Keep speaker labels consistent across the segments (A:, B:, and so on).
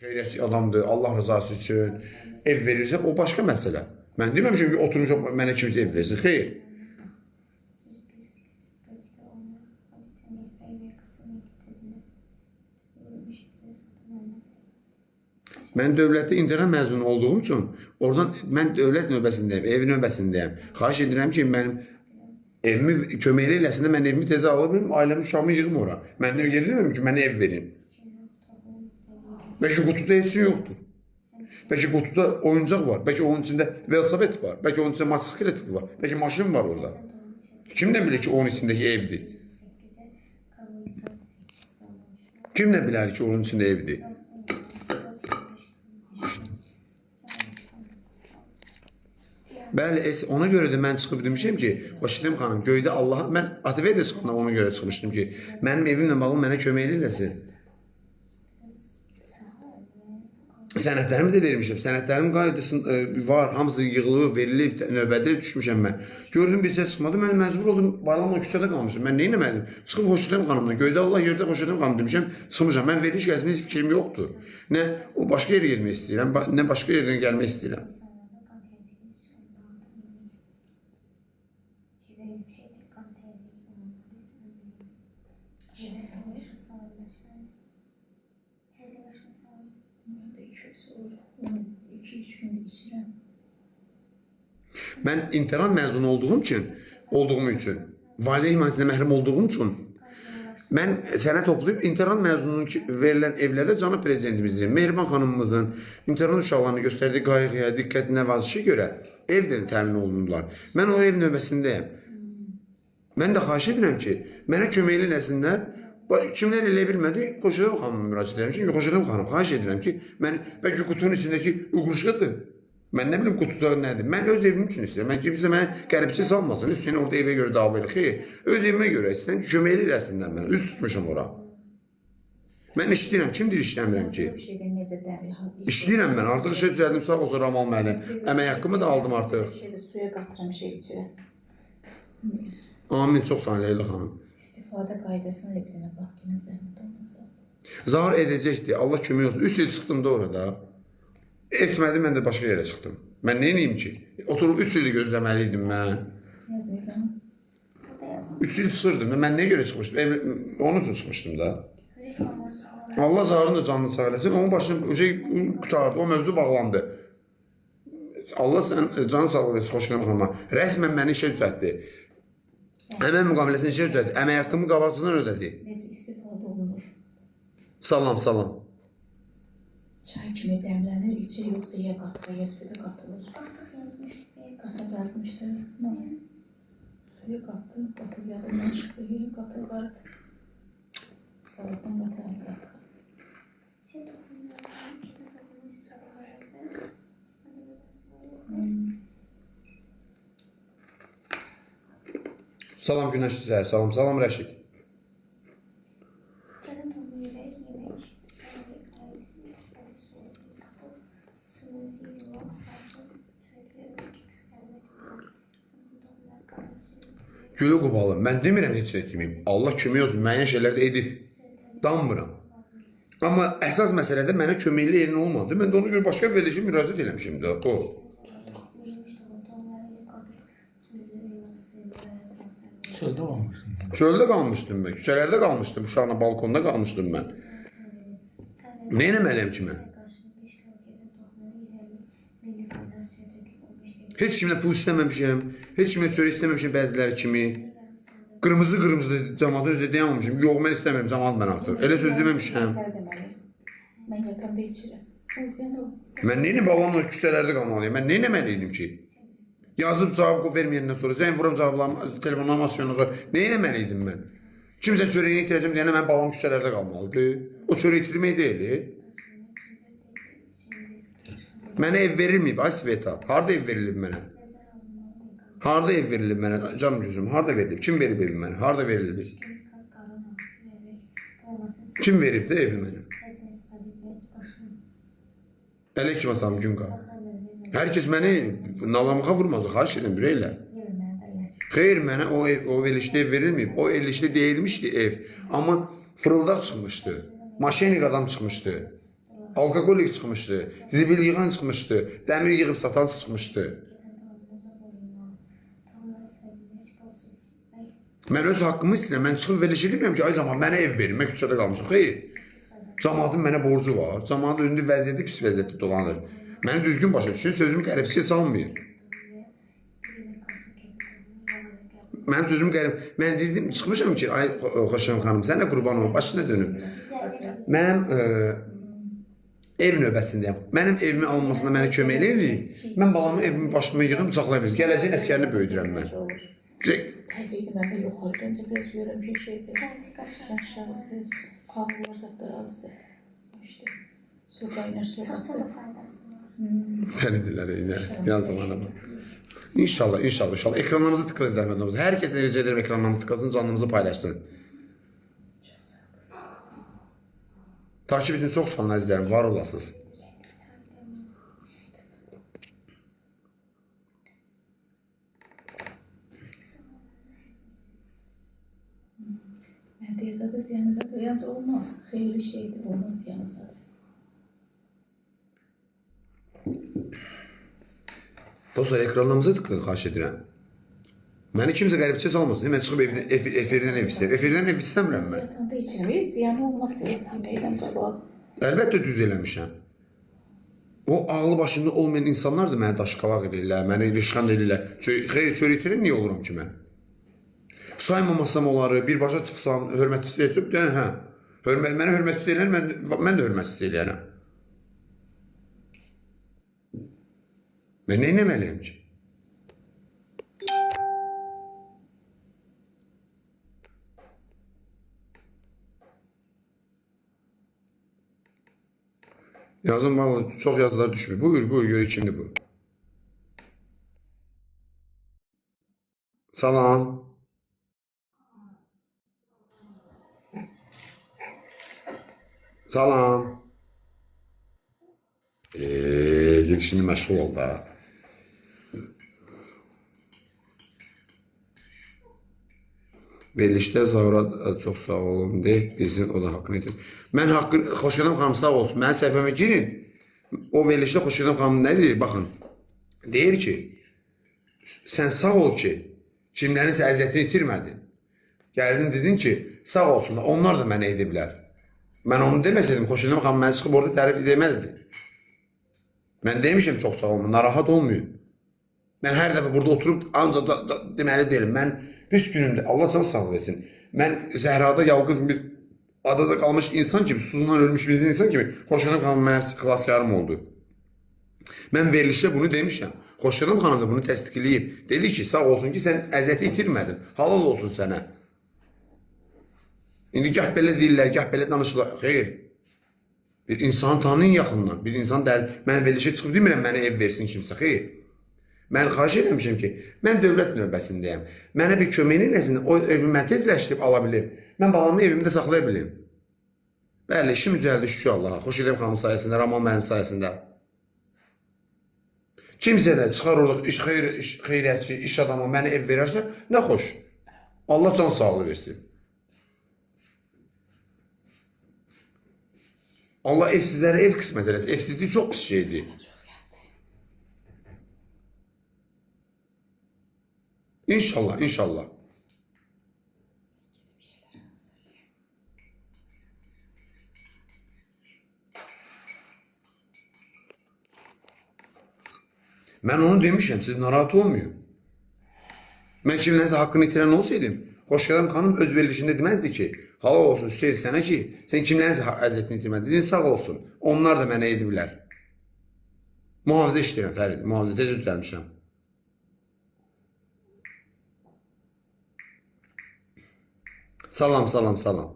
A: Xeyriyyətçi adamdır, Allah rızası üçün ev verirsə, o başqa məsələ. Mən deməmişəm ki, oturmuşam, mənə kimsə ev versin. Xeyr. Mən dövlətdə internet məzunu olduğum üçün, oradan mən dövlət növbəsindəyim, ev növbəsindəyim. Xahiş edirəm ki, mənim evimi köməkli eləsin də mən evimi tezə ala bilim, ailəmi, uşağımı yığım ora. Mən də gedilməm ki, mənə ev verin. Bəlkə qutuda heç şey yoxdur. Bəlkə qutuda oyuncaq var, bəlkə onun içində velosiped var, bəlkə onun içində motosiklet var, bəlkə maşın var orada. Kim nə bilir ki, onun içindəki evdir? Kim nə bilər ki, onun içində evdir? Bəli, ona görə də mən çıxıb demişəm ki, Başidəm xanım, göydə Allah, mən ATV-də çıxanda ona görə çıxmışdım ki, mənim evimlə bağlı mənə köməkli eləsin. Sənədlərimi də vermişəm. Sənədlərim qaydasında var, hamısı yığılıb, verilib, növbədə düşmüşəm mən. Gördüm, bircə çıxmadı, mən məcbur oldum, bayramla küçədə qalmışım. Mən nə eləmədim? Çıxıb Xoşidəm xanımla, göydə Allah yerdə Xoşidəm xanım demişəm, çıxmışam. Mən veriliş gəzmək fikrim yoxdur. Nə o başqa yerə getmək istəyirəm, nə başqa yerdən gəlmək istəyirəm. Mən internat məzunu olduğum üçün, valideyn himayəsində məhrum olduğum üçün, mən sənə toplayıb internat məzununun verilən evlərdə cənab prezidentimizin, Mehriban xanımımızın internat uşaqlarını göstərdiyi qayğıya, diqqətinə, vazişə görə evdən təmin olunurlar. Mən o ev növbəsindəyəm. Mən də xahiş edirəm ki, mənə köməkli eləsinlər. Kimlər elə bilmədi, Xoşidəm xanımı müraciət edirəm ki, Xoşidəm xanım, xahiş edirəm ki, bəlkə qutunun içindəki uğuruşqadır. Mən nə bilim qutuda nədir? Mən öz evim üçün istəyirəm. Mən kimsə mənə qəribçi salmasın. Səni orada evə görə dava elə. Xeyr, öz evimə görə istəyirəm ki, köməkli eləsinlər mənə. Üst tutmuşam ora. Mən işləyirəm. Kimdir işləmirəm ki? İşləyirəm mən. Artıq işə düzəldim. Sağ olsun Ramal müəllim. Əmək haqqımı da aldım artıq.
B: Suya qatıram içirə.
A: Amin. Çox sağ olun Leyla xanım.
B: İstifadə qaydasına evinə bax, yenə zəhmət olmasa.
A: Zahar edəcəkdir. Allah kömək olsun. 3 il çıxdım da orada. Etmədi, mən də başqa yerə çıxdım. Mən nə edeyim ki? Oturub 3 ili gözləməliydim mən. 3 il çıxırdım. Mən nəyə görə çıxmışdım? Onun üçün çıxmışdım da. Allah Zaharın da canını sağ eləsin. Onun başını qutardı. O mövzu bağlandı. Allah canı sağ eləsin, Xoşidəm xanıma. Rəsmən məni işə düzəltdi. Əmək müqaviləsini işə düzəltdi. Əmək haqqımı qabaqcıdan ödədi.
B: Necə istifadə olunur?
A: Salam, salam.
B: Çay kimi dəmlənir, içə yoxsa ya qatır, ya suya qatılır. Qatır yazmışdır. Suya qatır, qatır yadından çıxdı, qatır var. Salatdan qatır.
A: Salam Günəş sizə, salam, salam Rəşid. Gülü qubalım, mən demirəm heç nə etməyim. Allah kömək olsun, müəyyən şeylər də edib. Danmıram. Amma əsas məsələdə mənə köməkli yerin olmadı. Mən də ona görə başqa verilişə müraciət eləmişim də. O.
C: Çöldə olmuşsun.
A: Çöldə qalmışdım mən, küçələrdə qalmışdım, uşaqla balkonda qalmışdım mən. Nə eləməliyəm ki mən? Heç kimlə pul istəməmişəm, heç kimlə çörək istəməmişəm bəziləri kimi. Qırmızı cəmaatın özü deyəməmişim. Yox, mən istəmirəm cəmaat mən artıq. Elə söz deməmişəm.
B: Mən yatanda içirəm.
A: Mən nə ilə bağlamla küçələrdə qalmalıyım? Mən nə eləməliydim ki? Yazıb cavab verməyəndən sonra, zəng vuram cavablarımı, telefonlarımı açıyandan sonra nə eləməliydim mən? Kimsə çörəyinə ihtiyacım deyənə mən balam küçələrdə qalmalıdır. O çörək itirmək deyil. Mənə ev verilməyib, ay Sveta. Harada ev verilib mənə? Harada ev verilib mənə? Canım gözüm, harada verilib? Kim verib evi mənə? Harada verilib? Kim verib də evi mənə? Elə kim asam Günqa? Hər kəs məni nalamuğa vurmaz, xahiş edim, bireylə. Xeyr, mənə o verilişdə ev verilməyib. O verilişdə deyilmişdi ev. Amma fırıldaq çıxmışdı. Maşenik adam çıxmışdı. alkogolik çıxmışdı, zibil yığan çıxmışdı, dəmir yığıb satan çıxmışdı. Mən öz haqqımı istəyirəm, mən çıxıb verilişi demirəm ki, ay zaman mənə ev verin, mən küçədə qalmışam. Xeyr, cəmaatın mənə borcu var, cəmaatın önündə vəziyyəti pis vəziyyətdə dolanır. Məni düzgün başa düşün, sözümü qəribçiyə salmayın. Mənim sözüm qərib. Mən dedim, çıxmışam ki, ay Xoşam xanım, sən də qurban olma, başına dönüm. Mənim ev növbəsindəyəm. Mənim evimin alınmasında mənə kömək eləyin. Mən balamı evimin başıma yığım, saxlaya biliriz. Gələcəyin əskərini böyüdürəm mən.
B: Təzyiqdə məndə yoxlar, gəncə biraz görəm bir şeydir. Yaşlar, biraz kahvələr zadlar azdır. İşte, su qaynar, su
D: Saça
B: qatdır.
D: da faydası var.
A: Dəlidirlər, yazdım adamı. İnşallah, inşallah, inşallah. Ekranlarımızı tıklayın zəhmət olmasa. Hər kəsə rica edirəm ekranlarımızı tıklasın, canlımızı paylaşsın. Takip edin, çox sağ olun əzizlərim, var olasınız.
B: Məndə zadı, ziyanı zadı, yancı olmaz. Xeyirli şeydir, olmaz ziyanı zadı.
A: Dostlar, ekranlarımıza tıklayın, xahiş edirəm. Məni kimsə qəribçə salmasın. Mən çıxıb efirdən ev istəyirəm. Efirdən ev istəmirəm mən.
B: Yatanda içəmi, ziyanı olmaz. Yeməkdən qabaq.
A: Əlbəttə düz eləmişəm. O ağlı başında olmayan insanlar da mənə daşqalaq edirlər, məni ilişqan edirlər. Xeyr, çörüktirəm, niyə olurum ki mən? Saymamasam onları, birbaşa çıxsam, hörmət istəyəcəm, deyən, hə. Mənə hörmət istəyirlər, mən də hörmət istəyirəm. Mən nə etməliyəm ki? Yazın vallahi çox yazılar düşmür. Buyur, buyur, gör kimdir bu. Salam. Salam. Gedişini məşğul ol da. Verilişdə Zavra çox sağ olun deyib, bizim o da haqqını edir. Mən haqqını, Xoşanam xanım sağ olsun, mənim səhifəmə girin. O verilişdə Xoşanam xanım nə deyir? Baxın, deyir ki, sən sağ ol ki, kimlərinsə əziyyətini itirmədin. Gəldin dedin ki, sağ olsunlar, onlar da mənə ediblər. Mən onu deməsəydim, Xoşanam xanım mənə çıxıb orada tərif edəməzdi. Mən demişim çox sağ olun, narahat olmayın. Mən hər dəfə burada oturub ancaq deməli deyirəm, mən üç günümdə, Allah can sağ versin. Mən Səhrada yalqız bir adada qalmış insan kimi, susuzdan ölmüş bir insan kimi Xoşanam xanım mənim xilaskarım oldu. Mən verilişdə bunu demişəm. Xoşanam xanım da bunu təsdiqləyib. Dedi ki, sağ olsun ki, sən əziyyəti itirmədin. Halal olsun sənə. İndi gah belə deyirlər, gah belə danışırlar. Xeyr. Bir insanı tanıyın yaxından. Bir insan mən verilişə çıxıb demirəm, mənə ev versin kimsə. Xeyr. Mən xahiş etmişim ki, mən dövlət növbəsindəyəm. Mənə bir köməyini nəsin, o evimi mən tezləşdirib ala bilim. Mən balamı evimdə saxlaya bilim. Bəli, işim düzəldi şükür Allaha. Xoşeləm xanım sayəsində, Raman mənim sayəsində. Kimsə də çıxar orada xeyriyyətçi, iş adamı mənə ev verərsə, nə xoş. Allah can sağlığı versin. Allah evsizlərə ev qismət eləsin. Evsizlik çox pis şeydir. İnşallah, inşallah. Mən onu demişəm, siz narahat olmayın. Mən kimlərsə haqqını itirən olsaydım, Xoşqədəm xanım öz verilişində deməzdi ki, halal olsun Hüseyin sənə ki, sən kimlərsə əziyyətini itirmədin, dedin sağ olsun. Onlar da mənə ediblər. Mühafizə işləyirəm Fərid, mühafizə tez düzəlmişəm. Salam, salam, salam.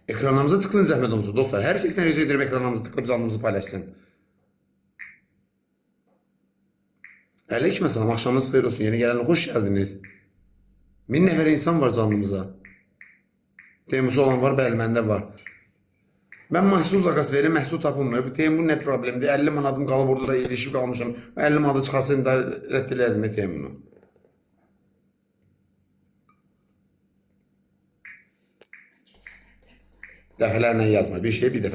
A: Ekranlarımıza tıklayın zəhmət olmasa dostlar. Hər kəsdən rica edirəm ekranlarımızı tıklayıb canlımızı paylaşsın. Əleyküm salam, axşamınız xeyir olsun. Yeni gələn xoş gəldiniz. 1000 nəfər insan var canlımıza. Temusu olan var, bəli, məndə var. Mən məhsul zakas verim, məhsul tapılmıyor. Bu temun nə problemdir? 50 manadım qalıb orada da ilişib qalmışam. 50 manadı çıxarsın da rədd eləyərdim temunu. Dəfələrlə yazma. Bir şey bir dəfə